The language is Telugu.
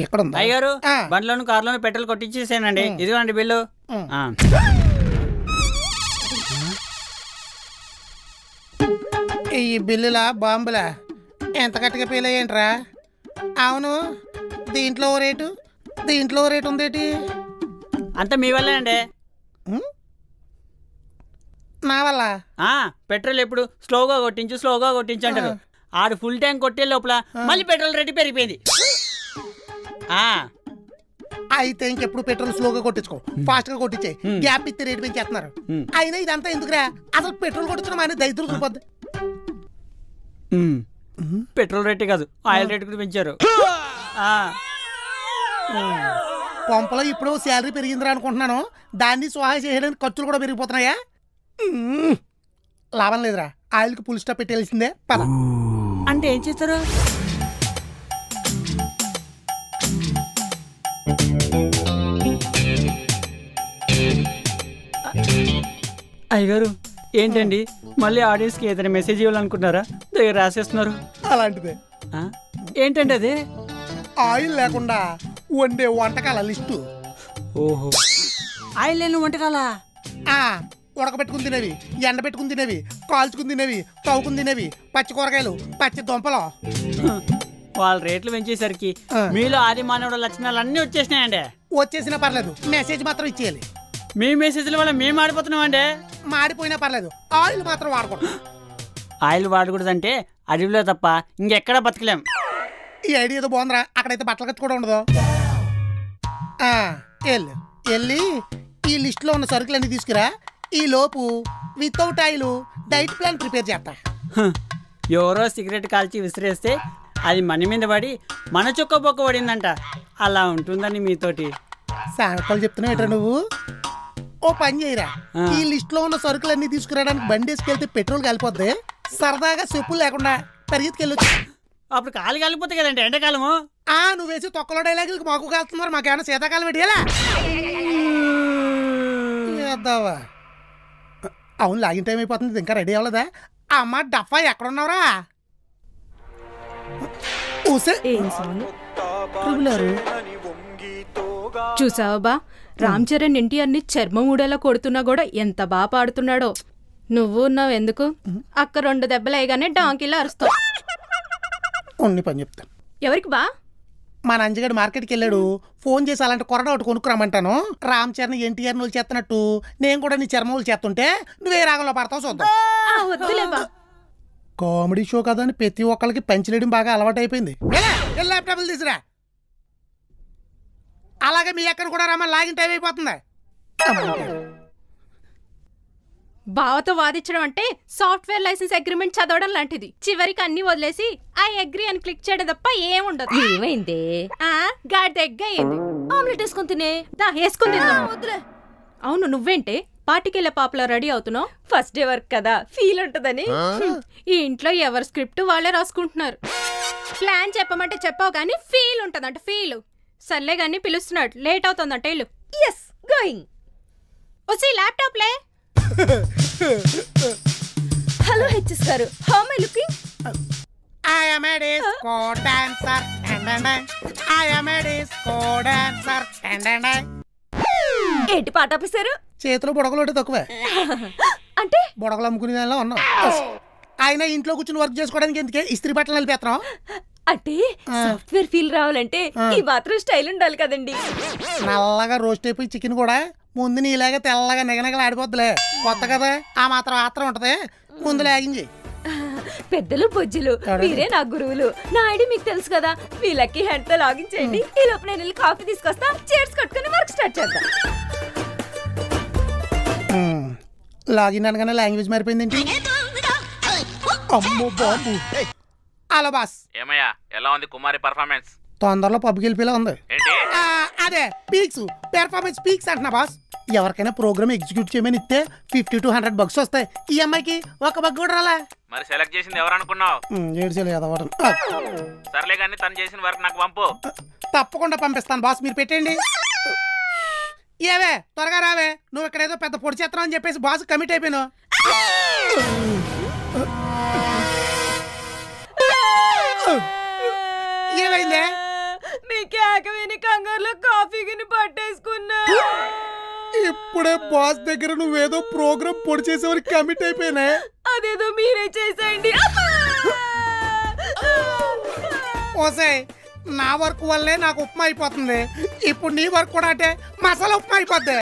ఇక్కడ అయ్యారు బండ్లోను కార్లోను పెట్రోల్ కొట్టించేసానండి. ఇదిగోండి బిల్లు. ఈ బిల్లులా బాంబులా ఎంత గట్టిగా ఫీల్ అయ్యేంట్రా? అవును, దీంట్లో రేటు దీంట్లో రేటు ఉందేటి? అంతా మీ వల్లే అండి. నా వల్ల? పెట్రోల్ ఎప్పుడు స్లోగా కొట్టించు అంటారు. ఆడు ఫుల్ ట్యాంక్ కొట్టే లోపల మళ్ళీ పెట్రోల్ రేటు పెరిగిపోయింది. అయితే ఇంకెప్పుడు పెట్రోల్ స్లోగా కొట్టించుకో, ఫాస్ట్ గా కొట్టించే. గ్యాప్ ఇస్తే రేటు పెంచేస్తున్నారు. అయినా ఇదంతా ఎందుకురా? అసలు పెట్రోల్ కొట్టించడం అనేది దైత్రులు చూపొద్దు. పెట్రోల్ రేటే కాదు, ఆయిల్ రేటు కూడా పెంచారు. పంపలో ఇప్పుడు శాలరీ పెరిగిందిరా అనుకుంటున్నాను. దాన్ని సహాయ చేయడానికి ఖర్చులు కూడా పెరిగిపోతున్నాయా? లాభం లేదురా, ఆయిల్ కి ఫుల్ స్టాప్ పెట్టేసిందే. పద. అంటే ఏం చేస్తారు? అయ్యగారు ఏంటండి, మళ్ళీ ఆడియన్స్ కి ఏదైనా మెసేజ్ ఇవ్వాలనుకుంటున్నారా? దగ్గర రాసేస్తున్నారు. అలాంటిదే. ఏంటండి అది? ఆయిల్ లేకుండా వండే వంటకాల లిస్టు. ఓహో, ఆయిల్ లేని వంటకాలా? ఉడకబెట్టుకుని తినేవి, ఎండ పెట్టుకుని తినేవి, కాల్చుకుని తినేవి, తవ్వుకుని తినేవి, పచ్చి కూరగాయలు, పచ్చి దుంపలు. వాళ్ళ రేట్లు పెంచేసరికి మీలో ఆది మానవుడు లక్షణాలు అన్నీ వచ్చేసినాయండి. వచ్చేసినా పర్లేదు, మెసేజ్ మాత్రం ఇచ్చేయాలి. మీ మెసేజ్ల వల్ల మేము మాడిపోతున్నాం అండి. మాడిపోయినా పర్లేదు, ఆయిల్ మాత్రం వాడకూడదు. ఆయిల్ వాడకూడదంటే అడవిలో తప్ప ఇంకెక్కడా బతకలేం. ఈ ఐడియా ఏదో బాగుందిరా. అక్కడైతే బట్టలు ఖర్చు కూడా ఉండదు. వెళ్ళి ఈ లిస్ట్ లో ఉన్న సరుకులన్నీ తీసుకురా. ఈ లోపు without oil diet plan prepare చేస్తా. ఎవరో సిగరెట్ కాల్చి విసిరేస్తే అది మన మీద పడి మన చుక్క బొక్క పడిందంట. అలా ఉంటుందని మీతోటి సామెతలు చెప్తున్నావు నువ్వు. ఓ పని చేయరా, ఈ లిస్ట్ లో ఉన్న సరుకులన్నీ తీసుకురావడానికి బండి వేసుకెళ్తే పెట్రోల్ కాలిపోద్ది. సరదాగా చెప్పులు లేకుండా పరిగెత్తుకెళ్ళొచ్చు. అప్పుడు కాలు కాలిపోతాయి కదండి ఎండాకాలము. నువ్వు వేసి తొక్కలో డైలాగులకి మాకు కాలుతున్నారు, మాకేమైనా శీతాకాలం పెట్టేలా? అవును, లాగిన టైం అయిపోతుంది, ఇంకా రెడీ అవ్వలేదా? అమ్మ డఫా ఎక్కడున్నావురా? చూసావా బా, రామ్ చరణ్ ఎన్టీఆర్ని చర్మం ఊడేలా కొడుతున్నా కూడా ఎంత బాగా పాడుతున్నాడో. నువ్వు ఉన్నావు ఎందుకు? అక్క 2 దెబ్బలు అయ్యగానే డాంకీలా అరుస్తావు. పని చెప్తాను. ఎవరికి బా? మా నంజగడు మార్కెట్కి వెళ్ళాడు. ఫోన్ చేసి అలాంటి కొరడ ఒకటి కొనుక్కురామంటాను. రామ్ చరణ్ ఎన్టీఆర్ నువ్వు చేస్తున్నట్టు నేను కూడా నీ చర్మలు చేస్తుంటే నువ్వే రాగంలో పడతావు, చూద్దాం. కామెడీ షో కదా అని ప్రతి ఒక్కరికి పంచలేయడం బాగా అలవాటు అయిపోయింది. ల్యాప్టాప్లు తీసురా. అలాగే మీ అక్కడ కూడా రమ్మని లాగిన టైం అయిపోతుంది. బావతో వాదించడం అంటే సాఫ్ట్వేర్ లైసెన్స్ అగ్రిమెంట్ చదవడం లాంటిది. చివరికి అన్ని వదిలేసి ఐ అగ్రీ అని క్లిక్ చేయడం తప్ప ఏముండదు. ఏమైంది? గాడి దగ్గర అయింది. ఆమ్లెట్ వేసుకుని తినే. వేసుకుని వద్దులే. అవును, నువ్వేంటే పార్టీకెళ్ళే పాపలో రెడీ అవుతున్నావు? ఫస్ట్ డే వర్క్ కదా, ఫీల్ ఉంటదని. ఈ ఇంట్లో ఎవరి స్క్రిప్ట్ వాళ్ళే రాసుకుంటున్నారు. ప్లాన్ చెప్పమంటే చెప్పావు కానీ ఫీల్ ఉంటదంట. ఫీల్ సర్లే గాని పిలుస్తున్నాడు, లేట్ అవుతుందంట. ఇల్లు ఎస్ గోయింగ్. వచ్చి ల్యాప్టాప్ లే. హలో హెచ్ఎస్ గారు, how my looking? I am a disco dancer and I am a disco dancer and ఏంటి పాట ఆపేశారు? చేతిలో బుడగలు తక్కువే. అంటే బుడగలు అమ్ముకునే దానిలో ఉన్నాం. ఆయన ఇంట్లో కూర్చుని వర్క్ చేసుకోవడానికి ఎందుకే ఇస్త్రీ బట్టలు నిలిపేస్తున్నాం? అంటే సాఫ్ట్వేర్ ఫీల్ రావాలంటే ఈ మాత్రం స్టైల్ ఉండాలి కదండి. నల్లగా రోస్ట్ అయిపోయి చికెన్ కూడా ముందు నీలాగా తెల్లగా నిగనగలు ఆడిపోద్దులే. కొత్త కదా, ఆ మాత్రం ఆత్రం ఉంటది. ముందు లాగించి పెద్దలు బొజ్జులు మీరే నా గురువులు. నా ఐడి మీకు తెలుసు కదా. మీ లక్కీ హ్యాండ్ తో లాగిన్ చేయండి. ఈ లోపు నేను వెళ్ళి కాఫీ తీసుకొస్తా. చైర్స్ కట్టుకుని వర్క్ స్టార్ట్ చేద్దాం. లాగిన్ అనగానే లాంగ్వేజ్ మారిపోయింది ఏంటి? అమ్మో బాబు. Hello boss. ఏమయ్యా, ఎలా ఉంది కుమారి పర్ఫార్మెన్స్? తొందరలో పబ్కి వెళ్ళిపోయేలా ఉంది. అదే పీక్స్, పెర్ఫార్మెన్స్ పీక్స్ అంటున్నా బాస్. ఎవరికైనా ప్రోగ్రామ్ ఎగ్జిక్యూట్ చేయమని ఇస్తే 50 to 100 bucks వస్తాయి. ఈ అమ్మాయికి ఒక బగ్ కూడా రాలే. మరి సెలెక్ట్ చేసింది ఎవరు అనుకున్నావు? సర్లే కానీ తను చేసిన వర్క్ నాకు పంపు. తప్పకుండా పంపిస్తాను బాస్, మీరు పెట్టండి. ఏవే త్వరగా రావే, నువ్వు ఇక్కడ ఏదో పెద్ద పొడి చేస్తున్నావు అని చెప్పేసి బాస్ కమిట్ అయిపోయాను. ఏమైందే? మీ కేక విని కంగారులో కాఫీ గిని పట్టేసుకున్నా. ఇప్పుడే బాస్ దగ్గర నువ్వేదో ప్రోగ్రామ్ పొడి చేసేవారికి కమిట్ అయిపోయినా. అదేదో మీరే చేసేయండి. ఓసే నా వర్క్ వల్లే నాకు ఉప్మా అయిపోతుంది, ఇప్పుడు నీ వర్క్ కూడా అంటే మసాలా ఉప్మా అయిపోద్ది.